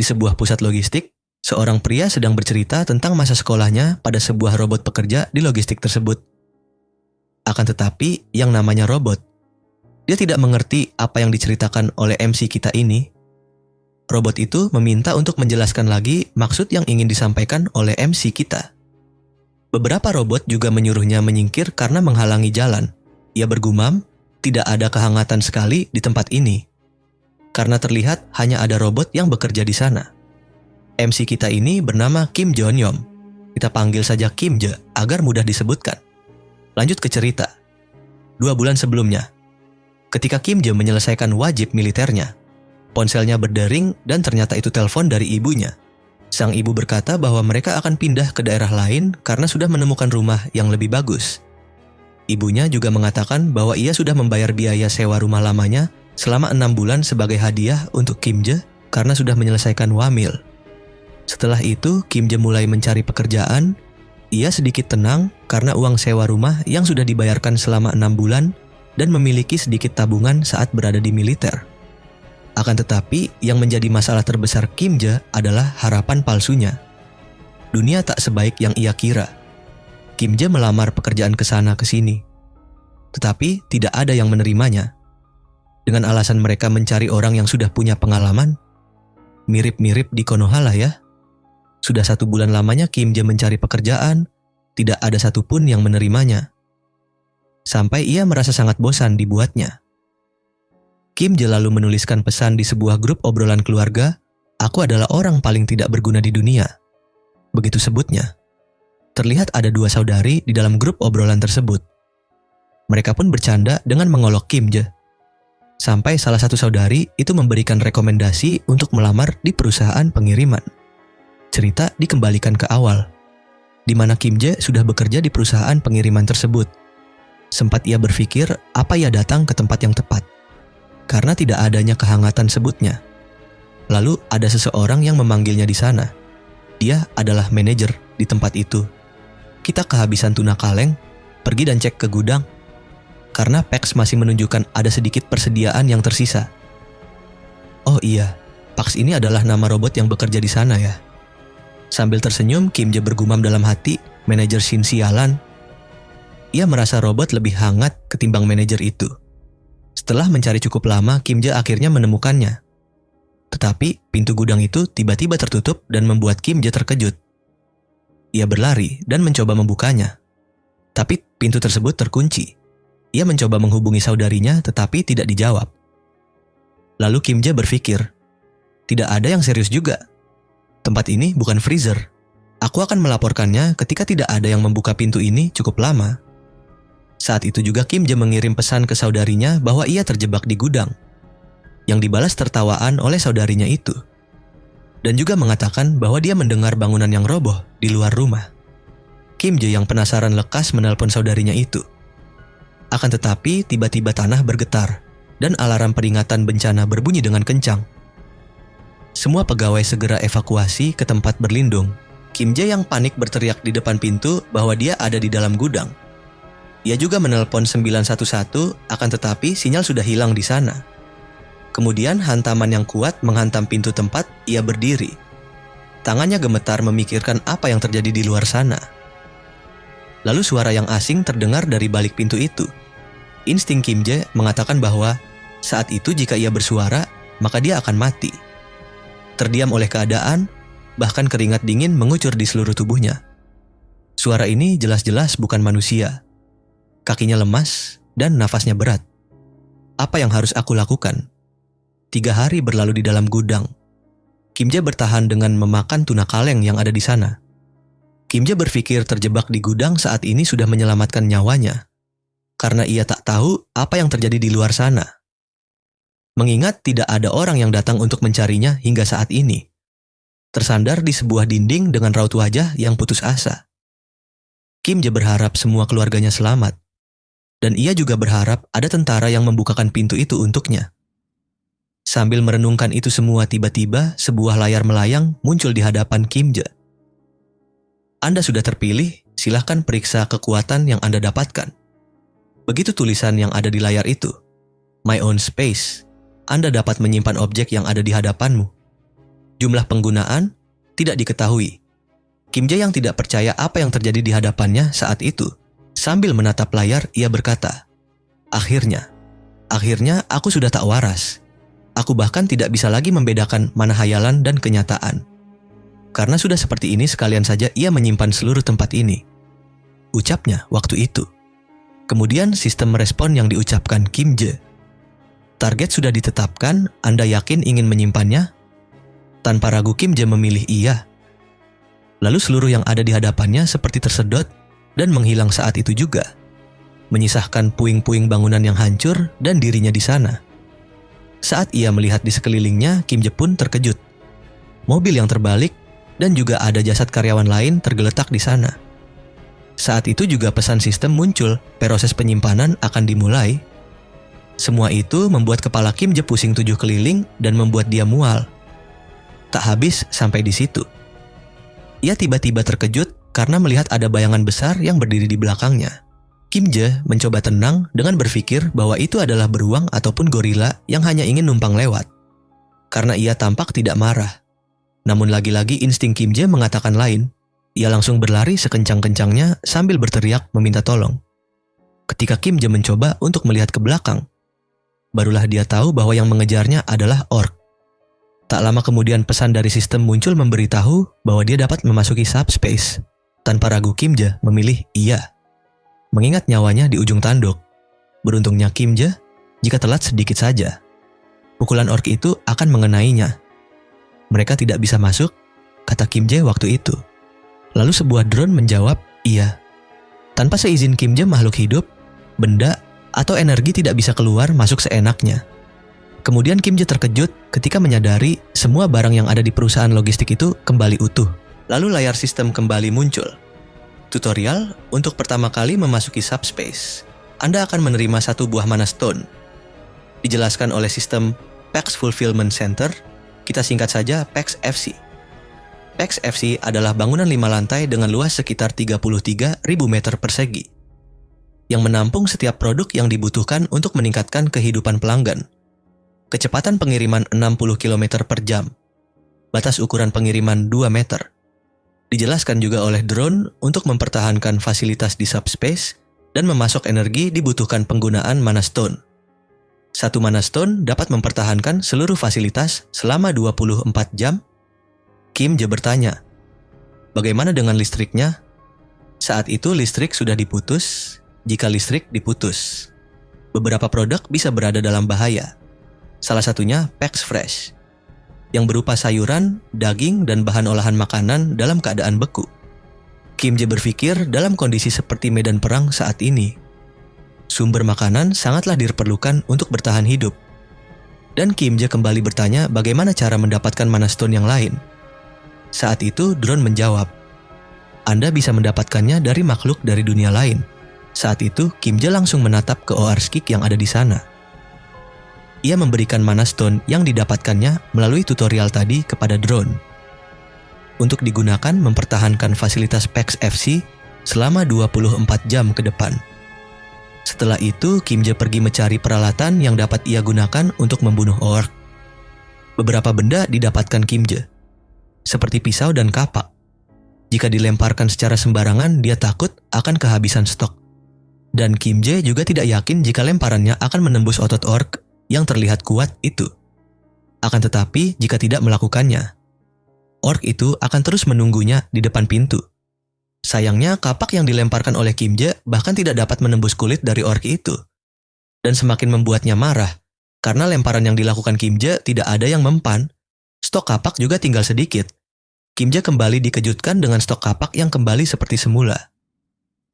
Di sebuah pusat logistik, seorang pria sedang bercerita tentang masa sekolahnya pada sebuah robot pekerja di logistik tersebut. Akan tetapi, yang namanya robot, dia tidak mengerti apa yang diceritakan oleh MC kita ini. Robot itu meminta untuk menjelaskan lagi maksud yang ingin disampaikan oleh MC kita. Beberapa robot juga menyuruhnya menyingkir karena menghalangi jalan. Ia bergumam, tidak ada kehangatan sekali di tempat ini. Karena terlihat hanya ada robot yang bekerja di sana. MC kita ini bernama Kim Jeon-yom. Kita panggil saja Kim Je agar mudah disebutkan. Lanjut ke cerita. 2 bulan sebelumnya, ketika Kim Je menyelesaikan wajib militernya, ponselnya berdering dan ternyata itu telepon dari ibunya. Sang ibu berkata bahwa mereka akan pindah ke daerah lain karena sudah menemukan rumah yang lebih bagus. Ibunya juga mengatakan bahwa ia sudah membayar biaya sewa rumah lamanya selama 6 bulan sebagai hadiah untuk Kim Je karena sudah menyelesaikan wamil. Setelah itu, Kim Je mulai mencari pekerjaan. Ia sedikit tenang karena uang sewa rumah yang sudah dibayarkan selama 6 bulan dan memiliki sedikit tabungan saat berada di militer. Akan tetapi, yang menjadi masalah terbesar Kim Je adalah harapan palsunya. Dunia tak sebaik yang ia kira. Kim Je melamar pekerjaan ke sana ke sini. Tetapi tidak ada yang menerimanya. Dengan alasan mereka mencari orang yang sudah punya pengalaman. Mirip-mirip di Konoha lah ya. Sudah 1 bulan lamanya Kim Je mencari pekerjaan, tidak ada satupun yang menerimanya. Sampai ia merasa sangat bosan dibuatnya. Kim Je lalu menuliskan pesan di sebuah grup obrolan keluarga, "Aku adalah orang paling tidak berguna di dunia." Begitu sebutnya. Terlihat ada 2 saudari di dalam grup obrolan tersebut. Mereka pun bercanda dengan mengolok Kim Je. Sampai salah satu saudari itu memberikan rekomendasi untuk melamar di perusahaan pengiriman. Cerita dikembalikan ke awal, di mana Kim Je sudah bekerja di perusahaan pengiriman tersebut. Sempat ia berpikir apa ia datang ke tempat yang tepat, karena tidak adanya kehangatan sebutnya. Lalu ada seseorang yang memanggilnya di sana. Dia adalah manajer di tempat itu. Kita kehabisan tuna kaleng, pergi dan cek ke gudang. Karena Pax masih menunjukkan ada sedikit persediaan yang tersisa. Oh iya, Pax ini adalah nama robot yang bekerja di sana ya. Sambil tersenyum, Kim Je bergumam dalam hati, manajer Shin sialan. Ia merasa robot lebih hangat ketimbang manajer itu. Setelah mencari cukup lama, Kim Je akhirnya menemukannya. Tetapi pintu gudang itu tiba-tiba tertutup dan membuat Kim Je terkejut. Ia berlari dan mencoba membukanya. Tapi pintu tersebut terkunci. Ia mencoba menghubungi saudarinya tetapi tidak dijawab. Lalu Kim Je berpikir, tidak ada yang serius juga. Tempat ini bukan freezer. Aku akan melaporkannya ketika tidak ada yang membuka pintu ini cukup lama. Saat itu juga Kim Je mengirim pesan ke saudarinya bahwa ia terjebak di gudang. Yang dibalas tertawaan oleh saudarinya itu. Dan juga mengatakan bahwa dia mendengar bangunan yang roboh di luar rumah. Kim Je yang penasaran lekas menelpon saudarinya itu. Akan tetapi tiba-tiba tanah bergetar dan alarm peringatan bencana berbunyi dengan kencang. Semua pegawai segera evakuasi ke tempat berlindung. Kim Je yang panik berteriak di depan pintu bahwa dia ada di dalam gudang. Ia juga menelpon 911, akan tetapi sinyal sudah hilang di sana. Kemudian hantaman yang kuat menghantam pintu tempat ia berdiri. Tangannya gemetar memikirkan apa yang terjadi di luar sana. Lalu suara yang asing terdengar dari balik pintu itu. Insting Kim Je mengatakan bahwa saat itu jika ia bersuara, maka dia akan mati. Terdiam oleh keadaan, bahkan keringat dingin mengucur di seluruh tubuhnya. Suara ini jelas-jelas bukan manusia. Kakinya lemas dan nafasnya berat. Apa yang harus aku lakukan? 3 hari berlalu di dalam gudang. Kim Je bertahan dengan memakan tuna kaleng yang ada di sana. Kim Je berpikir terjebak di gudang saat ini sudah menyelamatkan nyawanya. Karena ia tak tahu apa yang terjadi di luar sana. Mengingat tidak ada orang yang datang untuk mencarinya hingga saat ini. Tersandar di sebuah dinding dengan raut wajah yang putus asa. Kim Je berharap semua keluarganya selamat. Dan ia juga berharap ada tentara yang membukakan pintu itu untuknya. Sambil merenungkan itu semua, tiba-tiba sebuah layar melayang muncul di hadapan Kim Je. Anda sudah terpilih, silahkan periksa kekuatan yang Anda dapatkan. Begitu tulisan yang ada di layar itu. My own space. Anda dapat menyimpan objek yang ada di hadapanmu. Jumlah penggunaan tidak diketahui. Kim Jae yang tidak percaya apa yang terjadi di hadapannya saat itu. Sambil menatap layar, ia berkata, Akhirnya aku sudah tak waras. Aku bahkan tidak bisa lagi membedakan mana hayalan dan kenyataan. Karena sudah seperti ini, sekalian saja ia menyimpan seluruh tempat ini. Ucapnya waktu itu. Kemudian sistem respon yang diucapkan Kim Jae. Target sudah ditetapkan, Anda yakin ingin menyimpannya? Tanpa ragu Kim Jae memilih iya. Lalu seluruh yang ada di hadapannya seperti tersedot dan menghilang saat itu juga. Menyisahkan puing-puing bangunan yang hancur dan dirinya di sana. Saat ia melihat di sekelilingnya, Kim Jae pun terkejut. Mobil yang terbalik dan juga ada jasad karyawan lain tergeletak di sana. Saat itu juga pesan sistem muncul, proses penyimpanan akan dimulai. Semua itu membuat kepala Kim Jae pusing 7 keliling dan membuat dia mual. Tak habis sampai di situ. Ia tiba-tiba terkejut karena melihat ada bayangan besar yang berdiri di belakangnya. Kim Jae mencoba tenang dengan berpikir bahwa itu adalah beruang ataupun gorila yang hanya ingin numpang lewat. Karena ia tampak tidak marah. Namun lagi-lagi insting Kim Jae mengatakan lain. Ia langsung berlari sekencang-kencangnya sambil berteriak meminta tolong. Ketika Kim Jae mencoba untuk melihat ke belakang, barulah dia tahu bahwa yang mengejarnya adalah orc. Tak lama kemudian pesan dari sistem muncul memberitahu bahwa dia dapat memasuki subspace. Tanpa ragu Kim Jae memilih iya. Mengingat nyawanya di ujung tanduk. Beruntungnya Kim Jae, jika telat sedikit saja, pukulan orc itu akan mengenainya. Mereka tidak bisa masuk, kata Kim Jae waktu itu. Lalu sebuah drone menjawab iya. Tanpa seizin Kim Jae, makhluk hidup, benda, atau energi tidak bisa keluar masuk seenaknya. Kemudian Kim Jae terkejut ketika menyadari semua barang yang ada di perusahaan logistik itu kembali utuh. Lalu layar sistem kembali muncul. Tutorial untuk pertama kali memasuki subspace. Anda akan menerima 1 buah mana stone. Dijelaskan oleh sistem PAX Fulfillment Center, kita singkat saja PAX FC. PAX FC adalah bangunan 5 lantai dengan luas sekitar 33.000 meter persegi. Yang menampung setiap produk yang dibutuhkan untuk meningkatkan kehidupan pelanggan. Kecepatan pengiriman 60 km per jam. Batas ukuran pengiriman 2 meter. Dijelaskan juga oleh drone untuk mempertahankan fasilitas di subspace dan memasok energi dibutuhkan penggunaan mana stone. 1 mana stone dapat mempertahankan seluruh fasilitas selama 24 jam. Kim Jae bertanya, bagaimana dengan listriknya? Saat itu listrik sudah diputus. Jika listrik diputus, beberapa produk bisa berada dalam bahaya. Salah satunya PAX Fresh, yang berupa sayuran, daging, dan bahan olahan makanan dalam keadaan beku. Kim Jae berpikir dalam kondisi seperti medan perang saat ini, sumber makanan sangatlah diperlukan untuk bertahan hidup. Dan Kim Jae kembali bertanya bagaimana cara mendapatkan mana stone yang lain. Saat itu drone menjawab, Anda bisa mendapatkannya dari makhluk dari dunia lain. Saat itu Kim Jae langsung menatap ke Oarskik yang ada di sana. Ia memberikan mana stone yang didapatkannya melalui tutorial tadi kepada drone. Untuk digunakan mempertahankan fasilitas PAX FC selama 24 jam ke depan. Setelah itu, Kim Jae pergi mencari peralatan yang dapat ia gunakan untuk membunuh orc. Beberapa benda didapatkan Kim Jae, seperti pisau dan kapak. Jika dilemparkan secara sembarangan, dia takut akan kehabisan stok. Dan Kim Jae juga tidak yakin jika lemparannya akan menembus otot orc yang terlihat kuat itu. Akan tetapi, jika tidak melakukannya, orc itu akan terus menunggunya di depan pintu. Sayangnya, kapak yang dilemparkan oleh Kim Jae bahkan tidak dapat menembus kulit dari orc itu. Dan semakin membuatnya marah, karena lemparan yang dilakukan Kim Jae tidak ada yang mempan. Stok kapak juga tinggal sedikit. Kim Jae kembali dikejutkan dengan stok kapak yang kembali seperti semula.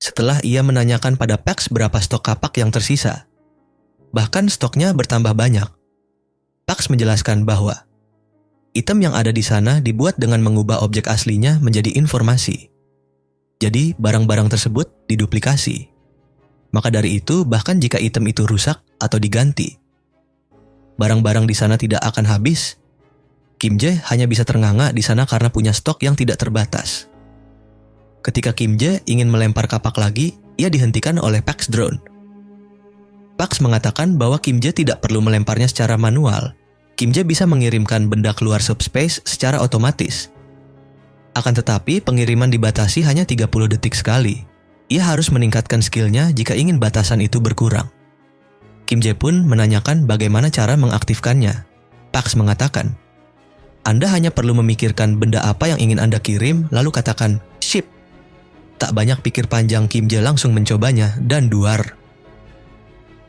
Setelah ia menanyakan pada PAX berapa stok kapak yang tersisa, bahkan stoknya bertambah banyak. PAX menjelaskan bahwa item yang ada di sana dibuat dengan mengubah objek aslinya menjadi informasi. Jadi barang-barang tersebut diduplikasi. Maka dari itu, bahkan jika item itu rusak atau diganti, barang-barang di sana tidak akan habis. Kim Jae hanya bisa ternganga di sana karena punya stok yang tidak terbatas. Ketika Kim Jae ingin melempar kapak lagi, ia dihentikan oleh PAX drone. PAX mengatakan bahwa Kim Jae tidak perlu melemparnya secara manual, Kim Jae bisa mengirimkan benda keluar subspace secara otomatis. Akan tetapi, pengiriman dibatasi hanya 30 detik sekali. Ia harus meningkatkan skillnya jika ingin batasan itu berkurang. Kim Jae pun menanyakan bagaimana cara mengaktifkannya. Pax mengatakan, Anda hanya perlu memikirkan benda apa yang ingin Anda kirim, lalu katakan, ship. Tak banyak pikir panjang, Kim Jae langsung mencobanya dan duar.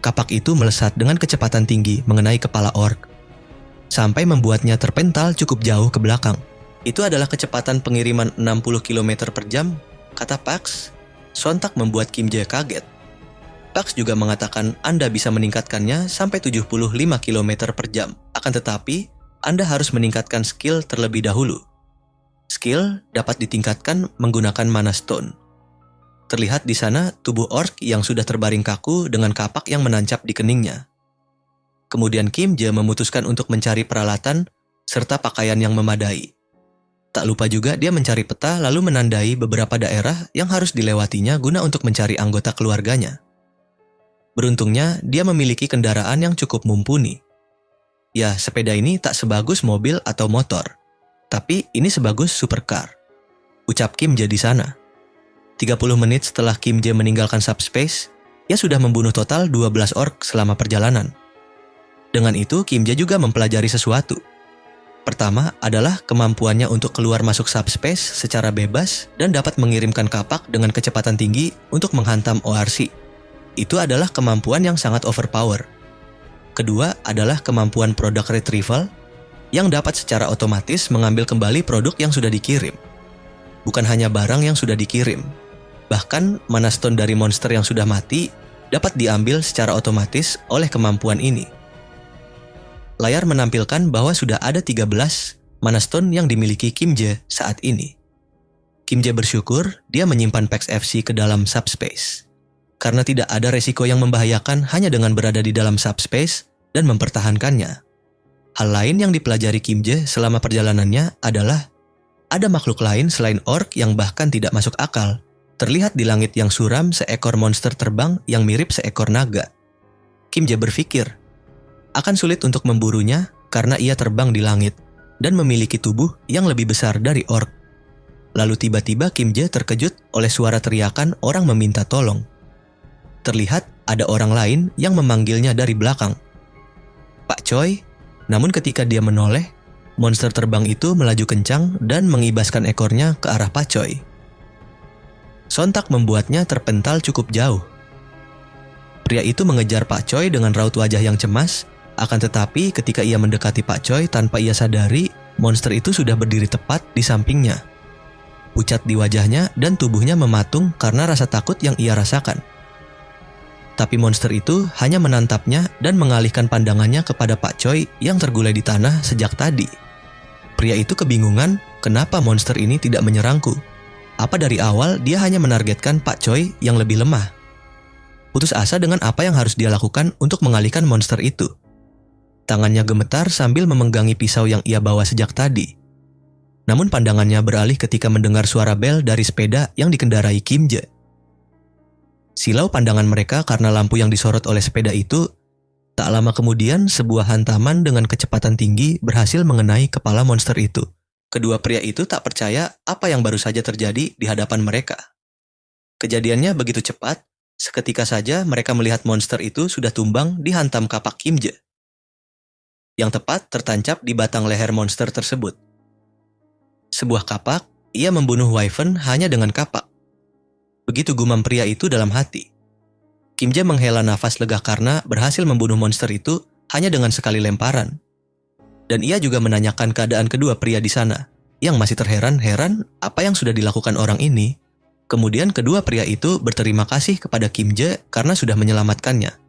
Kapak itu melesat dengan kecepatan tinggi mengenai kepala orc, sampai membuatnya terpental cukup jauh ke belakang. Itu adalah kecepatan pengiriman 60 km per jam, kata Pax. Sontak membuat Kim Jae kaget. Pax juga mengatakan Anda bisa meningkatkannya sampai 75 km per jam. Akan tetapi, Anda harus meningkatkan skill terlebih dahulu. Skill dapat ditingkatkan menggunakan mana stone. Terlihat di sana tubuh orc yang sudah terbaring kaku dengan kapak yang menancap di keningnya. Kemudian Kim Jae memutuskan untuk mencari peralatan serta pakaian yang memadai. Tak lupa juga dia mencari peta lalu menandai beberapa daerah yang harus dilewatinya guna untuk mencari anggota keluarganya. Beruntungnya dia memiliki kendaraan yang cukup mumpuni. Ya, sepeda ini tak sebagus mobil atau motor, tapi ini sebagus supercar, ucap Kim Jae di sana. 30 menit setelah Kim Jae meninggalkan subspace, ia sudah membunuh total 12 orc selama perjalanan. Dengan itu, Kim Jae juga mempelajari sesuatu. Pertama adalah kemampuannya untuk keluar masuk subspace secara bebas dan dapat mengirimkan kapak dengan kecepatan tinggi untuk menghantam ORC. Itu adalah kemampuan yang sangat overpower. Kedua adalah kemampuan product retrieval yang dapat secara otomatis mengambil kembali produk yang sudah dikirim. Bukan hanya barang yang sudah dikirim. Bahkan mana stone dari monster yang sudah mati dapat diambil secara otomatis oleh kemampuan ini. Layar menampilkan bahwa sudah ada 13 mana stone yang dimiliki Kim Jae saat ini. Kim Jae bersyukur dia menyimpan Pax FC ke dalam subspace. Karena tidak ada resiko yang membahayakan hanya dengan berada di dalam subspace dan mempertahankannya. Hal lain yang dipelajari Kim Jae selama perjalanannya adalah ada makhluk lain selain orc yang bahkan tidak masuk akal. Terlihat di langit yang suram seekor monster terbang yang mirip seekor naga. Kim Jae berpikir, akan sulit untuk memburunya karena ia terbang di langit dan memiliki tubuh yang lebih besar dari orc. Lalu tiba-tiba Kim Jae terkejut oleh suara teriakan orang meminta tolong. Terlihat ada orang lain yang memanggilnya dari belakang. Pak Choi, namun ketika dia menoleh, monster terbang itu melaju kencang dan mengibaskan ekornya ke arah Pak Choi. Sontak membuatnya terpental cukup jauh. Pria itu mengejar Pak Choi dengan raut wajah yang cemas. Akan tetapi ketika ia mendekati Pak Choi tanpa ia sadari, monster itu sudah berdiri tepat di sampingnya. Pucat di wajahnya dan tubuhnya mematung karena rasa takut yang ia rasakan. Tapi monster itu hanya menatapnya dan mengalihkan pandangannya kepada Pak Choi yang tergulai di tanah sejak tadi. Pria itu kebingungan kenapa monster ini tidak menyerangku. Apa dari awal dia hanya menargetkan Pak Choi yang lebih lemah. Putus asa dengan apa yang harus dia lakukan untuk mengalihkan monster itu. Tangannya gemetar sambil memenggangi pisau yang ia bawa sejak tadi. Namun pandangannya beralih ketika mendengar suara bel dari sepeda yang dikendarai Kim Jae. Silau pandangan mereka karena lampu yang disorot oleh sepeda itu. Tak lama kemudian sebuah hantaman dengan kecepatan tinggi berhasil mengenai kepala monster itu. Kedua pria itu tak percaya apa yang baru saja terjadi di hadapan mereka. Kejadiannya begitu cepat, seketika saja mereka melihat monster itu sudah tumbang dihantam kapak Kim Jae. Yang tepat tertancap di batang leher monster tersebut. Sebuah kapak, ia membunuh Wyvern hanya dengan kapak. Begitu gumam pria itu dalam hati. Kim Jae menghela nafas lega karena berhasil membunuh monster itu hanya dengan sekali lemparan. Dan ia juga menanyakan keadaan kedua pria di sana, yang masih terheran-heran apa yang sudah dilakukan orang ini. Kemudian kedua pria itu berterima kasih kepada Kim Jae karena sudah menyelamatkannya.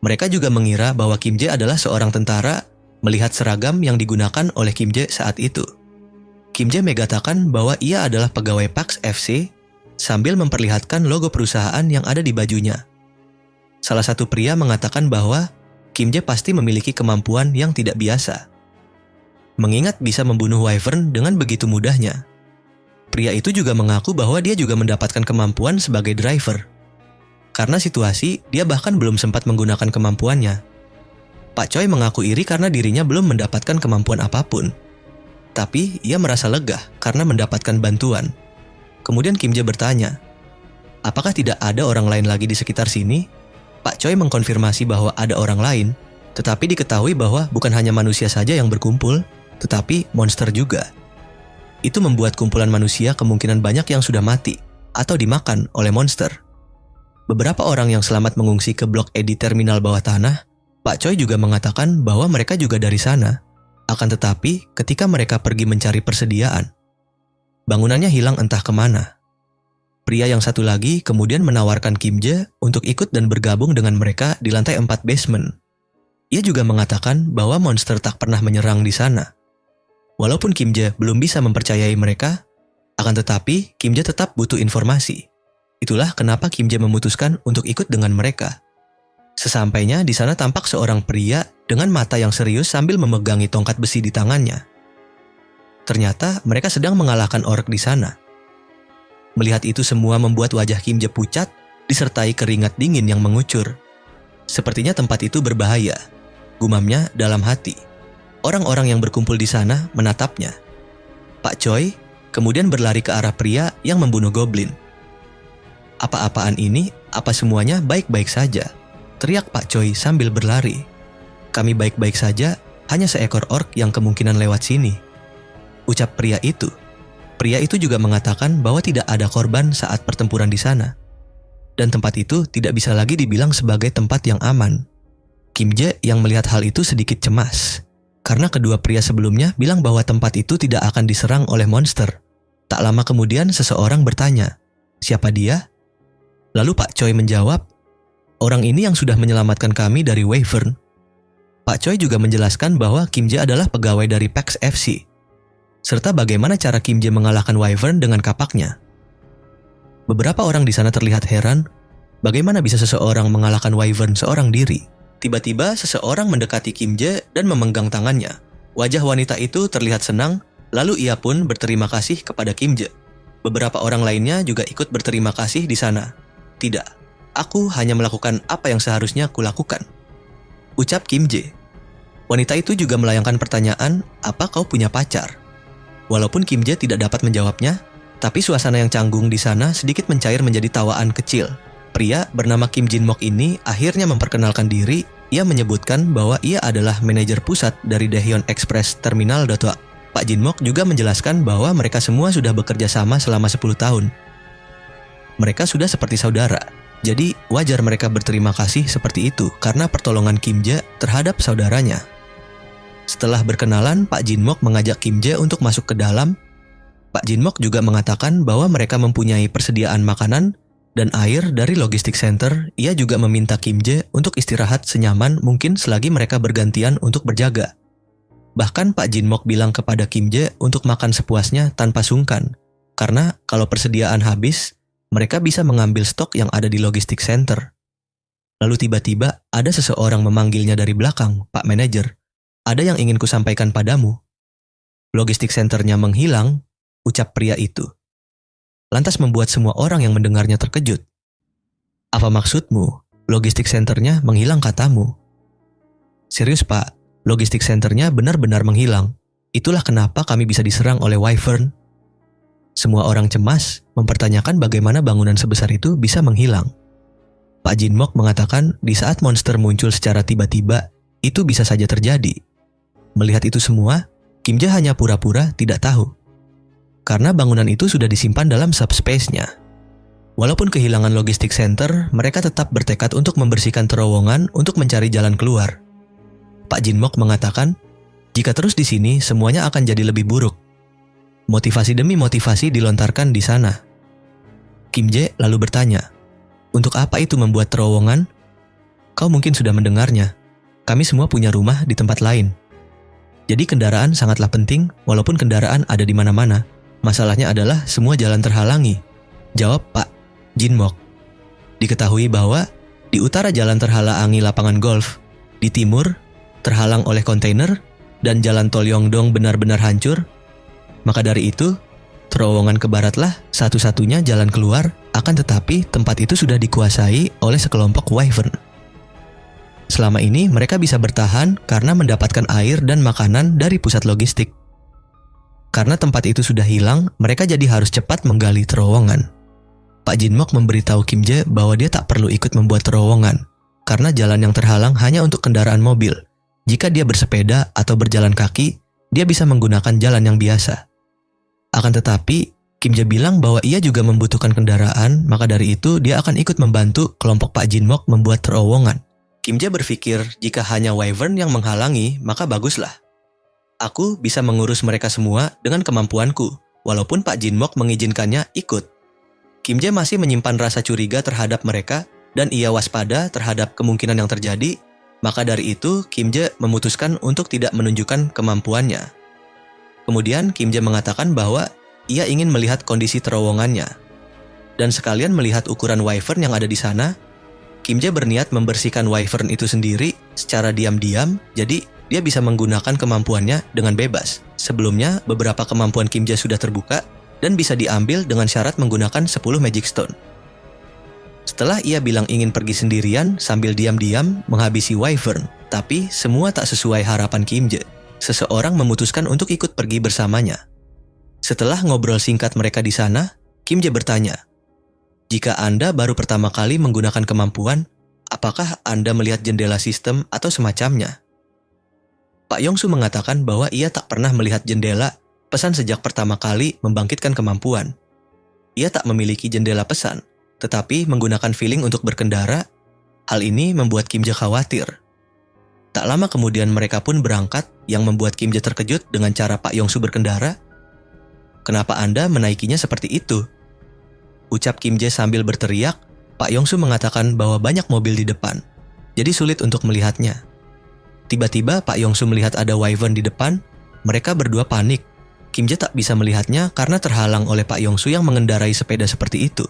Mereka juga mengira bahwa Kim Jae adalah seorang tentara melihat seragam yang digunakan oleh Kim Jae saat itu. Kim Jae mengatakan bahwa ia adalah pegawai Pax FC sambil memperlihatkan logo perusahaan yang ada di bajunya. Salah satu pria mengatakan bahwa Kim Jae pasti memiliki kemampuan yang tidak biasa. Mengingat bisa membunuh Wyvern dengan begitu mudahnya. Pria itu juga mengaku bahwa dia juga mendapatkan kemampuan sebagai driver. Karena situasi, dia bahkan belum sempat menggunakan kemampuannya. Pak Choi mengaku iri karena dirinya belum mendapatkan kemampuan apapun. Tapi ia merasa lega karena mendapatkan bantuan. Kemudian Kim Jae bertanya, apakah tidak ada orang lain lagi di sekitar sini? Pak Choi mengkonfirmasi bahwa ada orang lain, tetapi diketahui bahwa bukan hanya manusia saja yang berkumpul, tetapi monster juga. Itu membuat kumpulan manusia kemungkinan banyak yang sudah mati atau dimakan oleh monster. Beberapa orang yang selamat mengungsi ke blok E di terminal bawah tanah. Pak Choi juga mengatakan bahwa mereka juga dari sana. Akan tetapi, ketika mereka pergi mencari persediaan, bangunannya hilang entah kemana. Pria yang satu lagi kemudian menawarkan Kim Jae untuk ikut dan bergabung dengan mereka di lantai 4 basement. Ia juga mengatakan bahwa monster tak pernah menyerang di sana. Walaupun Kim Jae belum bisa mempercayai mereka, akan tetapi Kim Jae tetap butuh informasi. Itulah kenapa Kim Jae memutuskan untuk ikut dengan mereka. Sesampainya di sana tampak seorang pria dengan mata yang serius sambil memegangi tongkat besi di tangannya. Ternyata mereka sedang mengalahkan orc di sana. Melihat itu semua membuat wajah Kim Jae pucat disertai keringat dingin yang mengucur. Sepertinya tempat itu berbahaya, gumamnya dalam hati. Orang-orang yang berkumpul di sana menatapnya. Pak Choi kemudian berlari ke arah pria yang membunuh goblin. Apa-apaan ini? Apa semuanya baik-baik saja? Teriak Pak Choi sambil berlari. Kami baik-baik saja, hanya seekor orc yang kemungkinan lewat sini. Ucap pria itu. Pria itu juga mengatakan bahwa tidak ada korban saat pertempuran di sana. Dan tempat itu tidak bisa lagi dibilang sebagai tempat yang aman. Kim Jae yang melihat hal itu sedikit cemas. Karena kedua pria sebelumnya bilang bahwa tempat itu tidak akan diserang oleh monster. Tak lama kemudian seseorang bertanya, siapa dia? Lalu Pak Choi menjawab, orang ini yang sudah menyelamatkan kami dari Wyvern. Pak Choi juga menjelaskan bahwa Kim Jae adalah pegawai dari PAX FC, serta bagaimana cara Kim Jae mengalahkan Wyvern dengan kapaknya. Beberapa orang di sana terlihat heran, bagaimana bisa seseorang mengalahkan Wyvern seorang diri. Tiba-tiba seseorang mendekati Kim Jae dan memegang tangannya. Wajah wanita itu terlihat senang, lalu ia pun berterima kasih kepada Kim Jae. Beberapa orang lainnya juga ikut berterima kasih di sana. Tidak. Aku hanya melakukan apa yang seharusnya kulakukan. Ucap Kim Jae. Wanita itu juga melayangkan pertanyaan, apa kau punya pacar? Walaupun Kim Jae tidak dapat menjawabnya, tapi suasana yang canggung di sana sedikit mencair menjadi tawaan kecil. Pria bernama Kim Jin Mok ini akhirnya memperkenalkan diri. Ia menyebutkan bahwa ia adalah manajer pusat dari Daehyun Express Terminal Dotwa. Pak Jin Mok juga menjelaskan bahwa mereka semua sudah bekerja sama selama 10 tahun. Mereka sudah seperti saudara. Jadi wajar mereka berterima kasih seperti itu karena pertolongan Kim Jae terhadap saudaranya. Setelah berkenalan, Pak Jin Mok mengajak Kim Jae untuk masuk ke dalam. Pak Jin Mok juga mengatakan bahwa mereka mempunyai persediaan makanan dan air dari logistik center. Ia juga meminta Kim Jae untuk istirahat senyaman mungkin selagi mereka bergantian untuk berjaga. Bahkan Pak Jin Mok bilang kepada Kim Jae untuk makan sepuasnya tanpa sungkan. Karena kalau persediaan habis, mereka bisa mengambil stok yang ada di logistik center. Lalu tiba-tiba ada seseorang memanggilnya dari belakang, Pak Manajer. Ada yang ingin kusampaikan padamu. Logistik centernya menghilang, ucap pria itu. Lantas membuat semua orang yang mendengarnya terkejut. Apa maksudmu? Logistik centernya menghilang katamu. Serius Pak, logistik centernya benar-benar menghilang. Itulah kenapa kami bisa diserang oleh Wyvern. Semua orang cemas mempertanyakan bagaimana bangunan sebesar itu bisa menghilang. Pak Jin Mok mengatakan di saat monster muncul secara tiba-tiba, itu bisa saja terjadi. Melihat itu semua, Kim Jae hanya pura-pura tidak tahu. Karena bangunan itu sudah disimpan dalam subspace-nya. Walaupun kehilangan logistik center, mereka tetap bertekad untuk membersihkan terowongan untuk mencari jalan keluar. Pak Jin Mok mengatakan, jika terus di sini semuanya akan jadi lebih buruk. Motivasi demi motivasi dilontarkan di sana. Kim Jae lalu bertanya, untuk apa itu membuat terowongan? Kau mungkin sudah mendengarnya. Kami semua punya rumah di tempat lain. Jadi kendaraan sangatlah penting walaupun kendaraan ada di mana-mana. Masalahnya adalah semua jalan terhalangi. Jawab Pak Jin Mok. Diketahui bahwa di utara jalan terhalangi lapangan golf, di timur terhalang oleh kontainer, dan jalan tol Yongdong benar-benar hancur. Maka dari itu, terowongan ke baratlah satu-satunya jalan keluar, akan tetapi tempat itu sudah dikuasai oleh sekelompok Wyvern. Selama ini mereka bisa bertahan karena mendapatkan air dan makanan dari pusat logistik. Karena tempat itu sudah hilang, mereka jadi harus cepat menggali terowongan. Pak Jinmok memberitahu Kim Jae bahwa dia tak perlu ikut membuat terowongan, karena jalan yang terhalang hanya untuk kendaraan mobil. Jika dia bersepeda atau berjalan kaki, dia bisa menggunakan jalan yang biasa. Akan tetapi, Kim Jae bilang bahwa ia juga membutuhkan kendaraan, maka dari itu dia akan ikut membantu kelompok Pak Jinmok membuat terowongan. Kim Jae berpikir jika hanya Wyvern yang menghalangi, maka baguslah. Aku bisa mengurus mereka semua dengan kemampuanku, walaupun Pak Jinmok mengizinkannya ikut. Kim Jae masih menyimpan rasa curiga terhadap mereka dan ia waspada terhadap kemungkinan yang terjadi, maka dari itu Kim Jae memutuskan untuk tidak menunjukkan kemampuannya. Kemudian Kim Jae mengatakan bahwa ia ingin melihat kondisi terowongannya. Dan sekalian melihat ukuran Wyvern yang ada di sana, Kim Jae berniat membersihkan Wyvern itu sendiri secara diam-diam, jadi dia bisa menggunakan kemampuannya dengan bebas. Sebelumnya, beberapa kemampuan Kim Jae sudah terbuka dan bisa diambil dengan syarat menggunakan 10 Magic Stone. Setelah ia bilang ingin pergi sendirian sambil diam-diam menghabisi Wyvern, tapi semua tak sesuai harapan Kim Jae. Seseorang memutuskan untuk ikut pergi bersamanya. Setelah ngobrol singkat mereka di sana, Kim Jae bertanya, "Jika Anda baru pertama kali menggunakan kemampuan, apakah Anda melihat jendela sistem atau semacamnya?" Pak Yongsu mengatakan bahwa ia tak pernah melihat jendela pesan sejak pertama kali membangkitkan kemampuan. Ia tak memiliki jendela pesan, tetapi menggunakan feeling untuk berkendara. Hal ini membuat Kim Jae khawatir. Tak lama kemudian mereka pun berangkat, yang membuat Kim Jae terkejut dengan cara Pak Yongsu berkendara. "Kenapa Anda menaikinya seperti itu?" ucap Kim Jae sambil berteriak. Pak Yongsu mengatakan bahwa banyak mobil di depan, jadi sulit untuk melihatnya. Tiba-tiba Pak Yongsu melihat ada Wyvern di depan. Mereka berdua panik. Kim Jae tak bisa melihatnya karena terhalang oleh Pak Yongsu yang mengendarai sepeda seperti itu.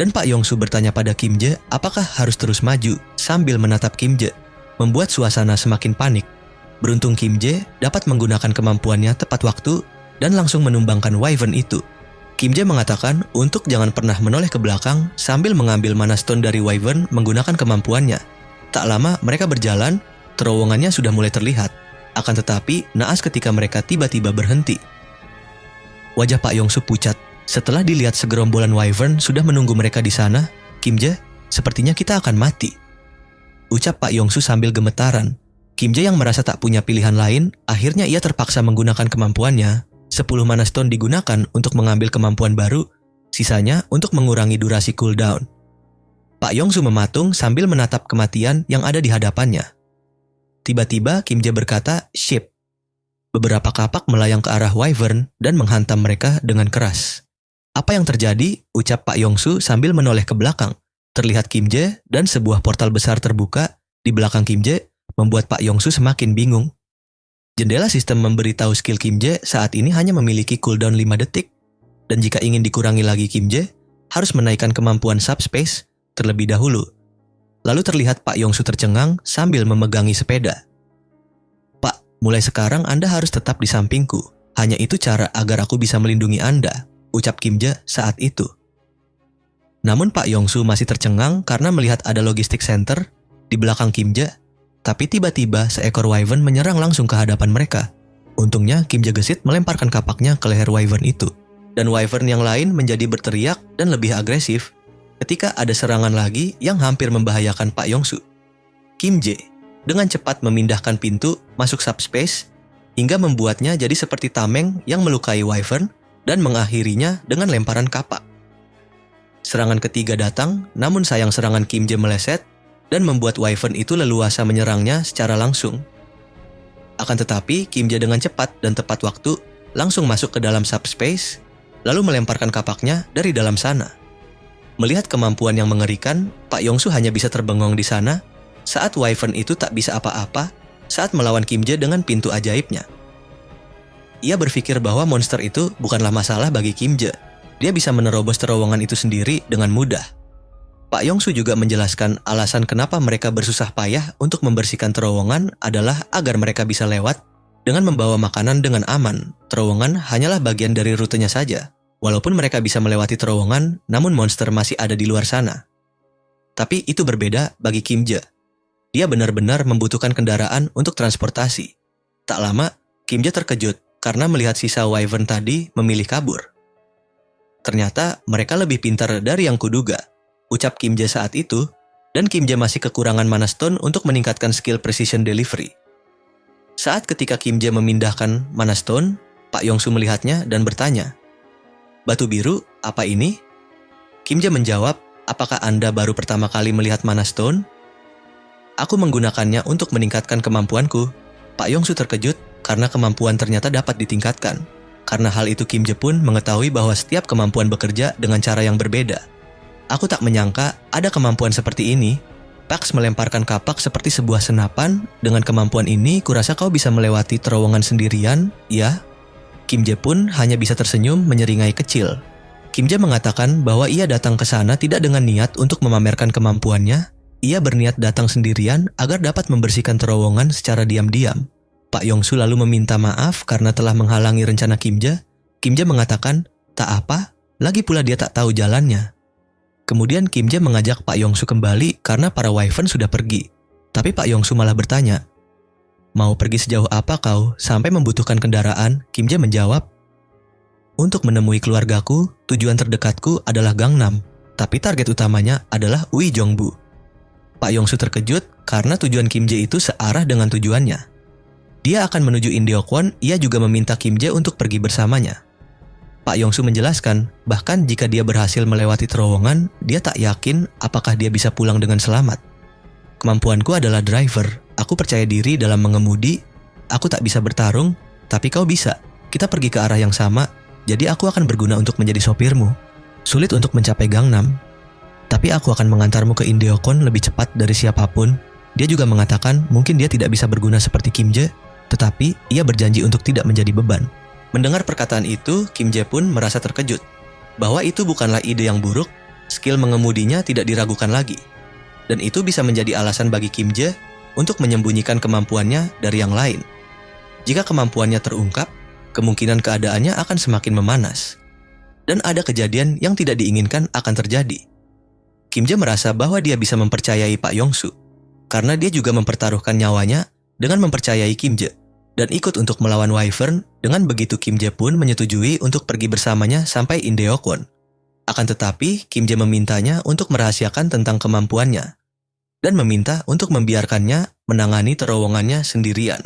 Dan Pak Yongsu bertanya pada Kim Jae apakah harus terus maju sambil menatap Kim Jae, membuat suasana semakin panik. Beruntung Kim Jae dapat menggunakan kemampuannya tepat waktu dan langsung menumbangkan Wyvern itu. Kim Jae mengatakan untuk jangan pernah menoleh ke belakang sambil mengambil mana stone dari Wyvern menggunakan kemampuannya. Tak lama mereka berjalan, terowongannya sudah mulai terlihat. Akan tetapi, naas ketika mereka tiba-tiba berhenti. Wajah Pak Yongsu pucat. Setelah dilihat segerombolan Wyvern sudah menunggu mereka di sana, "Kim Jae, sepertinya kita akan mati," ucap Pak Yongsu sambil gemetaran. Kim Jae yang merasa tak punya pilihan lain, akhirnya ia terpaksa menggunakan kemampuannya. 10 mana stone digunakan untuk mengambil kemampuan baru, sisanya untuk mengurangi durasi cooldown. Pak Yongsu mematung sambil menatap kematian yang ada di hadapannya. Tiba-tiba Kim Jae berkata, "Ship." Beberapa kapak melayang ke arah Wyvern dan menghantam mereka dengan keras. "Apa yang terjadi?" ucap Pak Yongsu sambil menoleh ke belakang. Terlihat Kim Jae dan sebuah portal besar terbuka di belakang Kim Jae, membuat Pak Yongsu semakin bingung. Jendela sistem memberitahu skill Kim Jae saat ini hanya memiliki cooldown 5 detik, dan jika ingin dikurangi lagi Kim Jae, harus menaikkan kemampuan subspace terlebih dahulu. Lalu terlihat Pak Yongsu tercengang sambil memegangi sepeda. "Pak, mulai sekarang Anda harus tetap di sampingku. Hanya itu cara agar aku bisa melindungi Anda," ucap Kim Jae saat itu. Namun Pak Yongsu masih tercengang karena melihat ada logistik center di belakang Kim Jae. Tapi tiba-tiba seekor Wyvern menyerang langsung ke hadapan mereka. Untungnya Kim Jae gesit melemparkan kapaknya ke leher Wyvern itu. Dan Wyvern yang lain menjadi berteriak dan lebih agresif ketika ada serangan lagi yang hampir membahayakan Pak Yongsu. Kim Jae dengan cepat memindahkan pintu masuk subspace hingga membuatnya jadi seperti tameng yang melukai Wyvern dan mengakhirinya dengan lemparan kapak. Serangan ketiga datang, namun sayang serangan Kim Jae meleset dan membuat Wyvern itu leluasa menyerangnya secara langsung. Akan tetapi, Kim Jae dengan cepat dan tepat waktu langsung masuk ke dalam subspace, lalu melemparkan kapaknya dari dalam sana. Melihat kemampuan yang mengerikan, Pak Yongsu hanya bisa terbengong di sana saat Wyvern itu tak bisa apa-apa saat melawan Kim Jae dengan pintu ajaibnya. Ia berpikir bahwa monster itu bukanlah masalah bagi Kim Jae. Dia bisa menerobos terowongan itu sendiri dengan mudah. Pak Yongsu juga menjelaskan alasan kenapa mereka bersusah payah untuk membersihkan terowongan adalah agar mereka bisa lewat dengan membawa makanan dengan aman. Terowongan hanyalah bagian dari rutenya saja. Walaupun mereka bisa melewati terowongan, namun monster masih ada di luar sana. Tapi itu berbeda bagi Kim Jae. Dia benar-benar membutuhkan kendaraan untuk transportasi. Tak lama, Kim Jae terkejut karena melihat sisa Wyvern tadi memilih kabur. Ternyata mereka lebih pintar dari yang kuduga, ucap Kim Jae saat itu, dan Kim Jae masih kekurangan mana stone untuk meningkatkan skill precision delivery. Saat ketika Kim Jae memindahkan mana stone, Pak Yongsu melihatnya dan bertanya, "Batu biru, apa ini?" Kim Jae menjawab, "Apakah Anda baru pertama kali melihat mana stone?" "Aku menggunakannya untuk meningkatkan kemampuanku." Pak Yongsu terkejut karena kemampuan ternyata dapat ditingkatkan. Karena hal itu Kim Jae pun mengetahui bahwa setiap kemampuan bekerja dengan cara yang berbeda. "Aku tak menyangka ada kemampuan seperti ini." Pax melemparkan kapak seperti sebuah senapan. "Dengan kemampuan ini, kurasa kau bisa melewati terowongan sendirian, ya?" Kim Jae pun hanya bisa tersenyum menyeringai kecil. Kim Jae mengatakan bahwa ia datang ke sana tidak dengan niat untuk memamerkan kemampuannya. Ia berniat datang sendirian agar dapat membersihkan terowongan secara diam-diam. Pak Yongsu lalu meminta maaf karena telah menghalangi rencana Kim Jae. Kim Jae mengatakan, "Tak apa, lagi pula dia tak tahu jalannya." Kemudian Kim Jae mengajak Pak Yongsu kembali karena para Wyvern sudah pergi. Tapi Pak Yongsu malah bertanya, "Mau pergi sejauh apa kau sampai membutuhkan kendaraan?" Kim Jae menjawab, "Untuk menemui keluargaku, tujuan terdekatku adalah Gangnam, tapi target utamanya adalah Uijeongbu." Pak Yongsu terkejut karena tujuan Kim Jae itu searah dengan tujuannya. Dia akan menuju Indeokwon, ia juga meminta Kim Jae untuk pergi bersamanya. Pak Yongsu menjelaskan, bahkan jika dia berhasil melewati terowongan, dia tak yakin apakah dia bisa pulang dengan selamat. "Kemampuanku adalah driver, aku percaya diri dalam mengemudi, aku tak bisa bertarung, tapi kau bisa. Kita pergi ke arah yang sama, jadi aku akan berguna untuk menjadi sopirmu. Sulit untuk mencapai Gangnam, tapi aku akan mengantarmu ke Indeokwon lebih cepat dari siapapun." Dia juga mengatakan mungkin dia tidak bisa berguna seperti Kim Jae, tetapi ia berjanji untuk tidak menjadi beban. Mendengar perkataan itu, Kim Jae pun merasa terkejut. Bahwa itu bukanlah ide yang buruk, skill mengemudinya tidak diragukan lagi. Dan itu bisa menjadi alasan bagi Kim Jae untuk menyembunyikan kemampuannya dari yang lain. Jika kemampuannya terungkap, kemungkinan keadaannya akan semakin memanas. Dan ada kejadian yang tidak diinginkan akan terjadi. Kim Jae merasa bahwa dia bisa mempercayai Pak Yongsu, karena dia juga mempertaruhkan nyawanya dengan mempercayai Kim Jae dan ikut untuk melawan Wyvern. Dengan begitu Kim Jae pun menyetujui untuk pergi bersamanya sampai Indeokwon. Akan tetapi Kim Jae memintanya untuk merahasiakan tentang kemampuannya dan meminta untuk membiarkannya menangani terowongannya sendirian.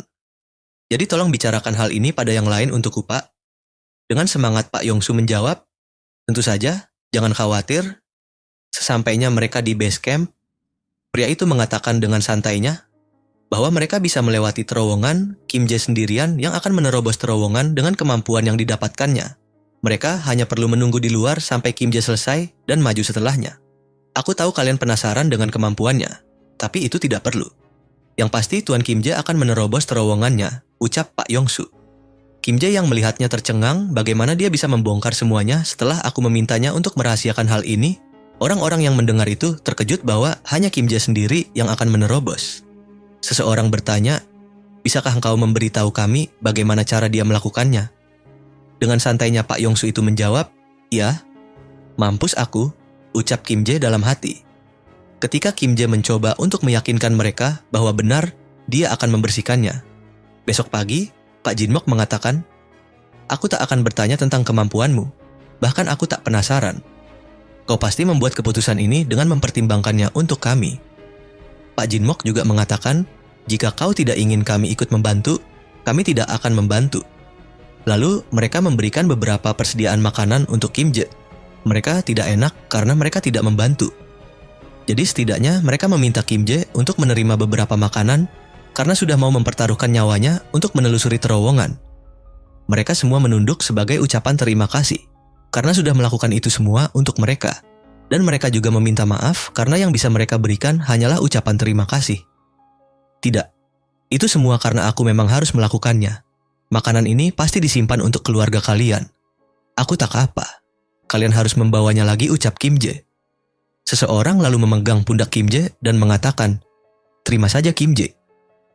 "Jadi tolong bicarakan hal ini pada yang lain untukku, Pak." Dengan semangat Pak Yongsu menjawab, "Tentu saja, jangan khawatir." Sesampainya mereka di base camp, pria itu mengatakan dengan santainya bahwa mereka bisa melewati terowongan. Kim Jae sendirian yang akan menerobos terowongan dengan kemampuan yang didapatkannya. Mereka hanya perlu menunggu di luar sampai Kim Jae selesai dan maju setelahnya. "Aku tahu kalian penasaran dengan kemampuannya, tapi itu tidak perlu. Yang pasti Tuan Kim Jae akan menerobos terowongannya," ucap Pak Yongsu. Kim Jae yang melihatnya tercengang bagaimana dia bisa membongkar semuanya setelah aku memintanya untuk merahasiakan hal ini. Orang-orang yang mendengar itu terkejut bahwa hanya Kim Jae sendiri yang akan menerobos. Seseorang bertanya, "Bisakah engkau memberitahu kami bagaimana cara dia melakukannya?" Dengan santainya Pak Yongsu itu menjawab, "Ya." "Mampus aku," ucap Kim Jae dalam hati. Ketika Kim Jae mencoba untuk meyakinkan mereka bahwa benar dia akan membersihkannya. Besok pagi, Pak Jinmok mengatakan, "Aku tak akan bertanya tentang kemampuanmu. Bahkan aku tak penasaran. Kau pasti membuat keputusan ini dengan mempertimbangkannya untuk kami." Pak Jinmok juga mengatakan, "Jika kau tidak ingin kami ikut membantu, kami tidak akan membantu." Lalu mereka memberikan beberapa persediaan makanan untuk Kim Jae. Mereka tidak enak karena mereka tidak membantu. Jadi setidaknya mereka meminta Kim Jae untuk menerima beberapa makanan karena sudah mau mempertaruhkan nyawanya untuk menelusuri terowongan. Mereka semua menunduk sebagai ucapan terima kasih karena sudah melakukan itu semua untuk mereka. Dan mereka juga meminta maaf karena yang bisa mereka berikan hanyalah ucapan terima kasih. "Tidak, itu semua karena aku memang harus melakukannya. Makanan ini pasti disimpan untuk keluarga kalian. Aku tak apa. Kalian harus membawanya lagi," ucap Kim Jae. Seseorang lalu memegang pundak Kim Jae dan mengatakan, "Terima saja Kim Jae.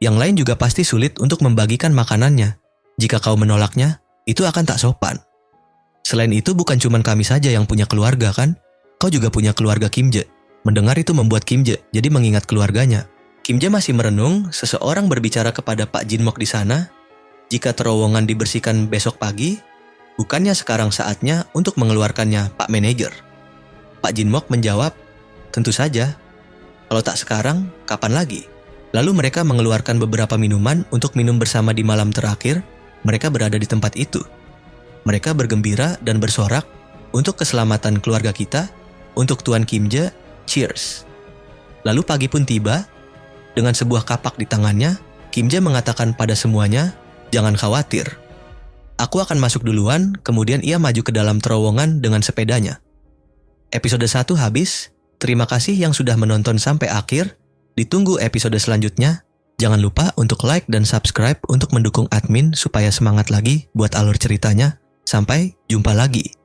Yang lain juga pasti sulit untuk membagikan makanannya. Jika kau menolaknya, itu akan tak sopan. Selain itu bukan cuma kami saja yang punya keluarga kan? Kau juga punya keluarga." Kim Jae. Mendengar itu membuat Kim Jae jadi mengingat keluarganya. Kim Jae masih merenung, seseorang berbicara kepada Pak Jin Mok di sana, jika terowongan dibersihkan besok pagi, bukannya sekarang saatnya untuk mengeluarkannya, Pak Manajer. Pak Jin Mok menjawab, tentu saja. Kalau tak sekarang, kapan lagi? Lalu mereka mengeluarkan beberapa minuman untuk minum bersama di malam terakhir mereka berada di tempat itu. Mereka bergembira dan bersorak, untuk keselamatan keluarga kita, untuk Tuan Kim Jae, cheers. Lalu pagi pun tiba, dengan sebuah kapak di tangannya, Kim Jae mengatakan pada semuanya, jangan khawatir. Aku akan masuk duluan, kemudian ia maju ke dalam terowongan dengan sepedanya. Episode 1 habis, terima kasih yang sudah menonton sampai akhir, ditunggu episode selanjutnya. Jangan lupa untuk like dan subscribe untuk mendukung admin supaya semangat lagi buat alur ceritanya. Sampai jumpa lagi.